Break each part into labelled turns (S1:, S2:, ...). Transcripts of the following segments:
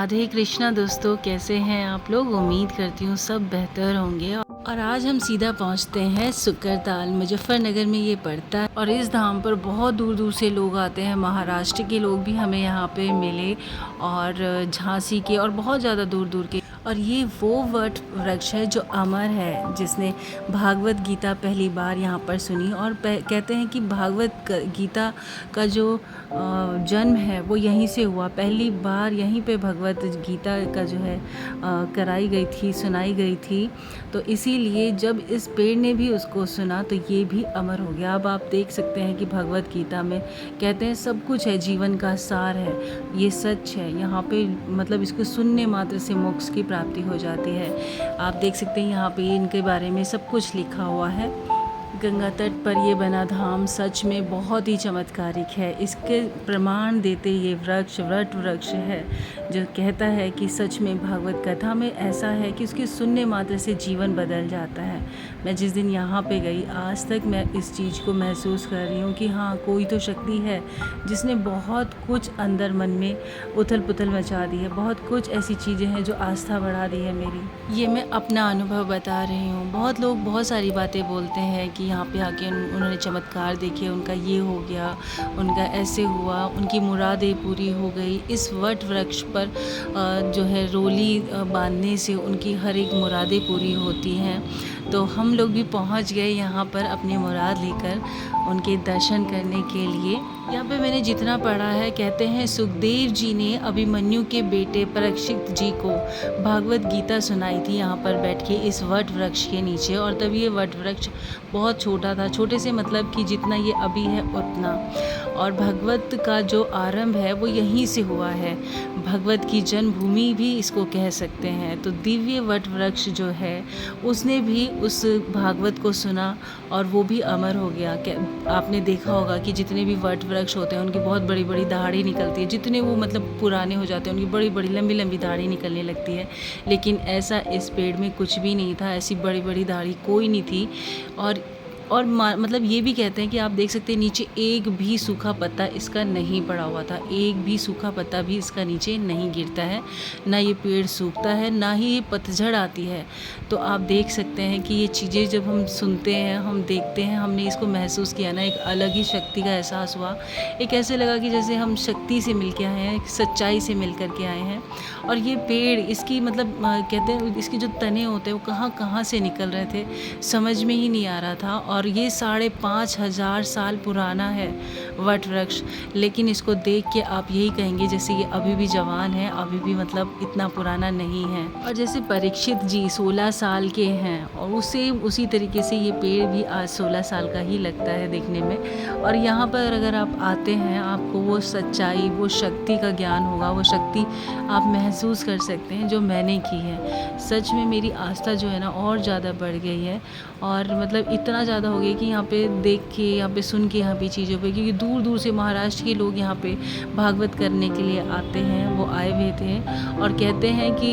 S1: राधे कृष्णा दोस्तों, कैसे हैं आप लोग। उम्मीद करती हूँ सब बेहतर होंगे। और आज हम सीधा पहुँचते हैं सुकरताल, मुजफ्फरनगर में ये पड़ता है। और इस धाम पर बहुत दूर दूर से लोग आते हैं। महाराष्ट्र के लोग भी हमें यहाँ पे मिले और झांसी के और बहुत ज़्यादा दूर दूर के। और ये वो वट वृक्ष है जो अमर है, जिसने भागवत गीता पहली बार यहाँ पर सुनी। और कहते हैं कि भागवत गीता का जो जन्म है वो यहीं से हुआ। पहली बार यहीं पे भगवत गीता का जो है कराई गई थी, सुनाई गई थी। तो इसीलिए जब इस पेड़ ने भी उसको सुना तो ये भी अमर हो गया। अब आप देख सकते हैं कि भगवत गीता में कहते हैं सब कुछ है, जीवन का सार है, ये सच है। यहाँ पे मतलब इसको सुनने मात्र से मोक्ष की प्राप्ति हो जाती है। आप देख सकते हैं यहाँ पे इनके बारे में सब कुछ लिखा हुआ है। गंगा तट पर ये बना धाम सच में बहुत ही चमत्कारिक है। इसके प्रमाण देते ये वट वृक्ष है जो कहता है कि सच में भागवत कथा में ऐसा है कि उसके सुनने मात्र से जीवन बदल जाता है। मैं जिस दिन यहाँ पे गई आज तक मैं इस चीज़ को महसूस कर रही हूँ कि हाँ, कोई तो शक्ति है जिसने बहुत कुछ अंदर मन में उथल पुथल मचा दी है। बहुत कुछ ऐसी चीज़ें हैं जो आस्था बढ़ा दी है मेरी। ये मैं अपना अनुभव बता रही हूँ। बहुत लोग बहुत सारी बातें बोलते हैं कि यहाँ पे आके उन्होंने चमत्कार देखे, उनका ये हो गया, उनका ऐसे हुआ, उनकी मुरादें पूरी हो गई। इस वट वृक्ष पर जो है रोली बांधने से उनकी हर एक मुरादें पूरी होती हैं। तो हम लोग भी पहुँच गए यहाँ पर अपनी मुराद लेकर उनके दर्शन करने के लिए। यहाँ पे मैंने जितना पढ़ा है, कहते हैं सुखदेव जी ने अभिमन्यु के बेटे परीक्षित जी को भागवत गीता सुनाई थी यहाँ पर बैठ के इस वट वृक्ष के नीचे। और तब ये वट वृक्ष बहुत छोटा था, छोटे से मतलब कि जितना ये अभी है उतना। और भगवत का जो आरंभ है वो यहीं से हुआ है। भगवत की जन्मभूमि भी इसको कह सकते हैं। तो दिव्य वट वृक्ष जो है उसने भी उस भागवत को सुना और वो भी अमर हो गया। आपने देखा होगा कि जितने भी वट वृक्ष होते हैं उनकी बहुत बड़ी बड़ी दाढ़ी निकलती है। जितने वो मतलब पुराने हो जाते हैं उनकी बड़ी बड़ी लंबी लंबी दाढ़ी निकलने लगती है। लेकिन ऐसा इस पेड़ में कुछ भी नहीं था, ऐसी बड़ी बड़ी दाढ़ी कोई नहीं थी। और मतलब ये भी कहते हैं कि आप देख सकते हैं नीचे एक भी सूखा पत्ता इसका नहीं पड़ा हुआ था। एक भी सूखा पत्ता भी इसका नीचे नहीं गिरता है। ना ये पेड़ सूखता है, ना ही ये पतझड़ आती है। तो आप देख सकते हैं कि ये चीज़ें जब हम सुनते हैं, हम देखते हैं, हमने इसको महसूस किया ना, एक अलग ही शक्ति का एहसास हुआ। एक ऐसे लगा कि जैसे हम शक्ति से मिल के आए हैं, सच्चाई से मिल कर के आए हैं। और ये पेड़ इसकी मतलब कहते हैं इसके जो तने होते हैं वो कहाँ कहाँ से निकल रहे थे समझ में ही नहीं आ रहा था। और ये 5,500 साल पुराना है वट वृक्ष। लेकिन इसको देख के आप यही कहेंगे जैसे ये अभी भी जवान है, अभी भी मतलब इतना पुराना नहीं है। और जैसे परीक्षित जी 16 साल के हैं और उसी तरीके से ये पेड़ भी आज 16 साल का ही लगता है देखने में। और यहाँ पर अगर आप आते हैं आपको वो सच्चाई, वो शक्ति का ज्ञान होगा, वो शक्ति आप महसूस कर सकते हैं जो मैंने की है। सच में मेरी आस्था जो है ना और ज़्यादा बढ़ गई है। और मतलब इतना ज़्यादा हो गया कि यहाँ पे देख के, यहाँ पे सुन के, यहाँ पे चीज़ों पे, क्योंकि दूर दूर से महाराष्ट्र के लोग यहाँ पे भागवत करने के लिए आते हैं, वो आए हुए थे। और कहते हैं कि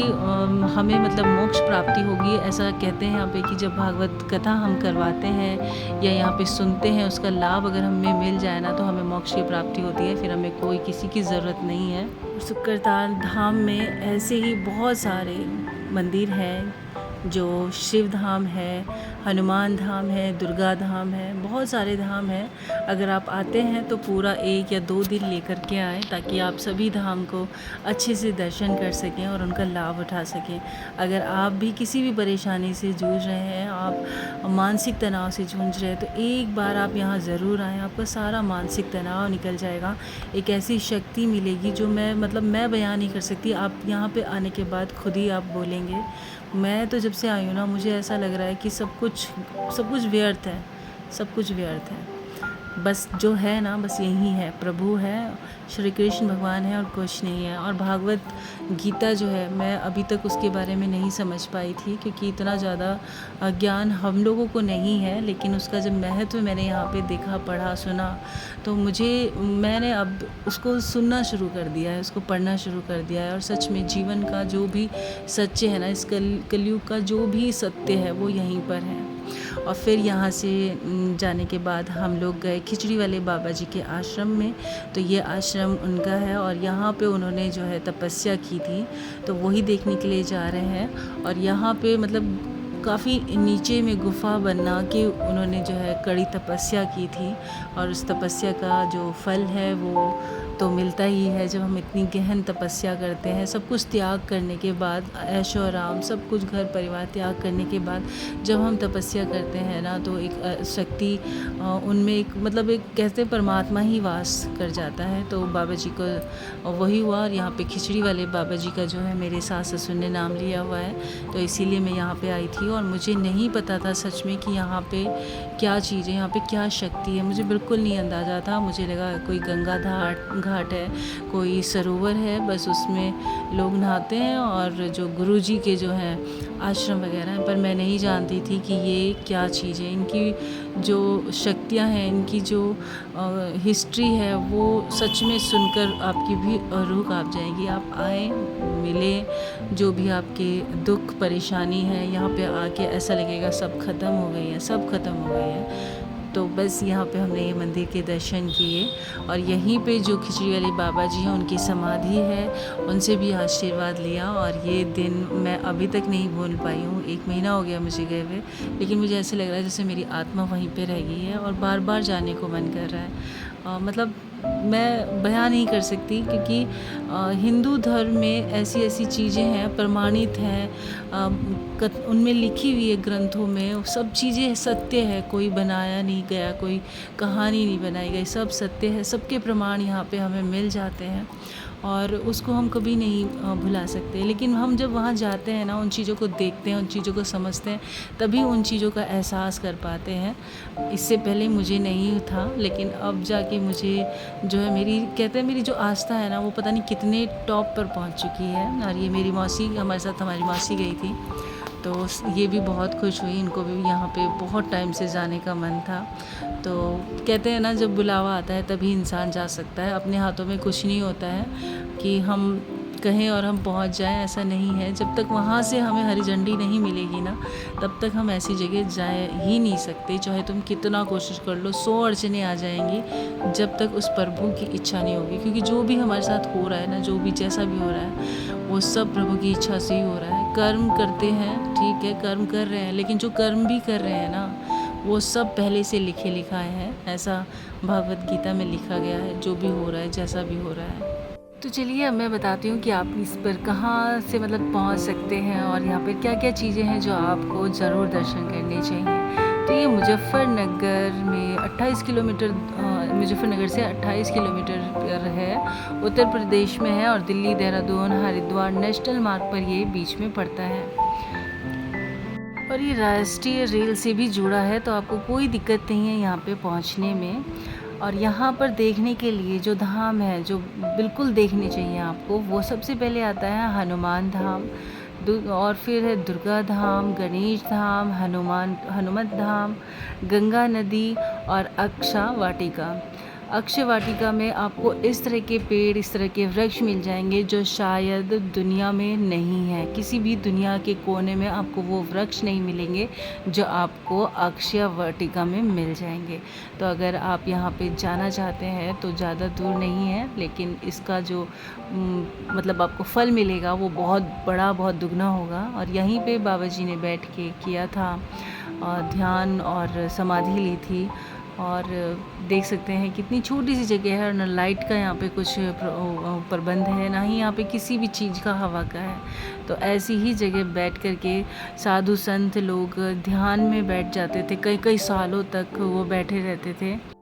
S1: हमें मतलब मोक्ष प्राप्ति होगी, ऐसा कहते हैं यहाँ पे कि जब भागवत कथा हम करवाते हैं या यहाँ पे सुनते हैं, उसका लाभ अगर हमें मिल जाए ना तो हमें मोक्ष की प्राप्ति होती है, फिर हमें कोई किसी की ज़रूरत नहीं है। सुकरताल धाम में ऐसे ही बहुत सारे मंदिर हैं, जो शिव धाम है, हनुमान धाम है, दुर्गा धाम है, बहुत सारे धाम हैं। अगर आप आते हैं तो पूरा 1 या 2 दिन लेकर के आएँ ताकि आप सभी धाम को अच्छे से दर्शन कर सकें और उनका लाभ उठा सकें। अगर आप भी किसी भी परेशानी से जूझ रहे हैं, आप मानसिक तनाव से जूझ रहे हैं, तो एक बार आप यहाँ ज़रूर आएँ, आपका सारा मानसिक तनाव निकल जाएगा। एक ऐसी शक्ति मिलेगी जो मैं बयान नहीं कर सकती। आप यहाँ पे आने के बाद खुद ही आप बोलेंगे। मैं तो जब से आई हूँ ना मुझे ऐसा लग रहा है कि सब कुछ व्यर्थ है, सब कुछ व्यर्थ है। बस जो है ना, बस यही है, प्रभु है, श्री कृष्ण भगवान है और कुछ नहीं है। और भागवत गीता जो है मैं अभी तक उसके बारे में नहीं समझ पाई थी क्योंकि इतना ज़्यादा ज्ञान हम लोगों को नहीं है। लेकिन उसका जब महत्व मैंने यहाँ पे देखा, पढ़ा, सुना तो मैंने अब उसको सुनना शुरू कर दिया है, उसको पढ़ना शुरू कर दिया है। और सच में जीवन का जो भी सच्चे है ना, इस कलयुग का जो भी सत्य है वो यहीं पर है। और फिर यहाँ से जाने के बाद हम लोग गए खिचड़ी वाले बाबा जी के आश्रम में। तो ये आश्रम उनका है और यहाँ पे उन्होंने जो है तपस्या की थी, तो वही देखने के लिए जा रहे हैं। और यहाँ पे मतलब काफ़ी नीचे में गुफ़ा बना के उन्होंने जो है कड़ी तपस्या की थी, और उस तपस्या का जो फल है वो तो मिलता ही है जब हम इतनी गहन तपस्या करते हैं। सब कुछ त्याग करने के बाद, ऐशो आराम सब कुछ घर परिवार त्याग करने के बाद जब हम तपस्या करते हैं ना, तो एक शक्ति उनमें एक मतलब एक कहते हैं परमात्मा ही वास कर जाता है। तो बाबा जी को वही हुआ। और यहाँ पे खिचड़ी वाले बाबा जी का जो है मेरे सास ससुर ने नाम लिया हुआ है, तो इसीलिए मैं यहाँ पे आई थी। और मुझे नहीं पता था सच में कि यहाँ पे क्या चीज़ है, यहाँ पे क्या शक्ति है, मुझे बिल्कुल नहीं अंदाज़ा था। मुझे लगा कोई गंगा घाट है, कोई सरोवर है, बस उसमें लोग नहाते हैं और जो गुरुजी के जो हैं आश्रम वगैरह हैं। पर मैं नहीं जानती थी कि ये क्या चीज़ है। इनकी जो शक्तियाँ हैं, इनकी जो हिस्ट्री है, वो सच में सुनकर आपकी भी रूह काँप जाएगी। आप आए, मिले, जो भी आपके दुख परेशानी है, यहाँ पे आके ऐसा लगेगा सब ख़त्म हो गई है, सब ख़त्म हो गई है। तो बस यहाँ पे हमने ये मंदिर के दर्शन किए, और यहीं पे जो खिचड़ी वाले बाबा जी हैं उनकी समाधि है, उनसे भी आशीर्वाद लिया। और ये दिन मैं अभी तक नहीं भूल पाई हूँ। 1 महीना हो गया मुझे गए हुए, लेकिन मुझे ऐसे लग रहा है जैसे मेरी आत्मा वहीं पे रह गई है और बार बार जाने को मन कर रहा है। मतलब मैं बयान नहीं कर सकती, क्योंकि हिंदू धर्म में ऐसी ऐसी चीज़ें हैं, प्रमाणित हैं, उनमें लिखी हुई है ग्रंथों में, सब चीज़ें सत्य है, कोई बनाया नहीं गया, कोई कहानी नहीं बनाई गई, सब सत्य है। सबके प्रमाण यहाँ पे हमें मिल जाते हैं और उसको हम कभी नहीं भुला सकते। लेकिन हम जब वहाँ जाते हैं ना, उन चीज़ों को देखते हैं, उन चीज़ों को समझते हैं, तभी उन चीज़ों का एहसास कर पाते हैं। इससे पहले मुझे नहीं था, लेकिन अब जाके मुझे जो है मेरी कहते हैं मेरी जो आस्था है ना, वो पता नहीं कितने टॉप पर पहुँच चुकी है। और ये मेरी मौसी हमारे साथ, हमारी मौसी गई थी, तो ये भी बहुत खुश हुई। इनको भी यहाँ पे बहुत टाइम से जाने का मन था। तो कहते हैं ना, जब बुलावा आता है तभी इंसान जा सकता है। अपने हाथों में कुछ नहीं होता है कि हम कहें और हम पहुंच जाएं, ऐसा नहीं है। जब तक वहाँ से हमें हरी झंडी नहीं मिलेगी ना, तब तक हम ऐसी जगह जा ही नहीं सकते। चाहे तुम कितना कोशिश कर लो, 100 अड़चने आ जाएंगी, जब तक उस प्रभु की इच्छा नहीं होगी। क्योंकि जो भी हमारे साथ हो रहा है ना, जो भी जैसा भी हो रहा है, वो सब प्रभु की इच्छा से ही हो रहा है। कर्म करते हैं, ठीक है, कर्म कर रहे हैं, लेकिन जो कर्म भी कर रहे हैं ना, वो सब पहले से लिखाए हैं। ऐसा भागवत गीता में लिखा गया है। जो भी हो रहा है, जैसा भी हो रहा है। तो चलिए अब मैं बताती हूँ कि आप इस पर कहाँ से मतलब पहुँच सकते हैं, और यहाँ पर क्या क्या चीज़ें हैं जो आपको ज़रूर दर्शन करने चाहिए। तो ये मुजफ्फ़रनगर में 28 किलोमीटर, मुजफ्फ़रनगर से 28 किलोमीटर पर है, उत्तर प्रदेश में है। और दिल्ली, देहरादून, हरिद्वार नेशनल मार्ग पर ये बीच में पड़ता है। और ये राष्ट्रीय रेल से भी जुड़ा है, तो आपको कोई दिक्कत नहीं है यहाँ पे पहुँचने में। और यहाँ पर देखने के लिए जो धाम है, जो बिल्कुल देखने चाहिए आपको, वो सबसे पहले आता है हनुमान धाम, और फिर है दुर्गा धाम, गणेश धाम, हनुमत धाम, गंगा नदी और अक्षा वाटिका। अक्षय वाटिका में आपको इस तरह के पेड़, इस तरह के वृक्ष मिल जाएंगे जो शायद दुनिया में नहीं है। किसी भी दुनिया के कोने में आपको वो वृक्ष नहीं मिलेंगे जो आपको अक्षय वाटिका में मिल जाएंगे। तो अगर आप यहाँ पे जाना चाहते हैं तो ज़्यादा दूर नहीं है, लेकिन इसका जो मतलब आपको फल मिलेगा वो बहुत बड़ा, बहुत दुगना होगा। और यहीं पे बाबा जी ने बैठ के किया था ध्यान और समाधि ली थी। और देख सकते हैं कितनी छोटी सी जगह है, और ना लाइट का यहाँ पे कुछ प्रबंध है, ना ही यहाँ पे किसी भी चीज़ का हवा का है। तो ऐसी ही जगह बैठ कर के साधु संत लोग ध्यान में बैठ जाते थे, कई कई सालों तक वो बैठे रहते थे।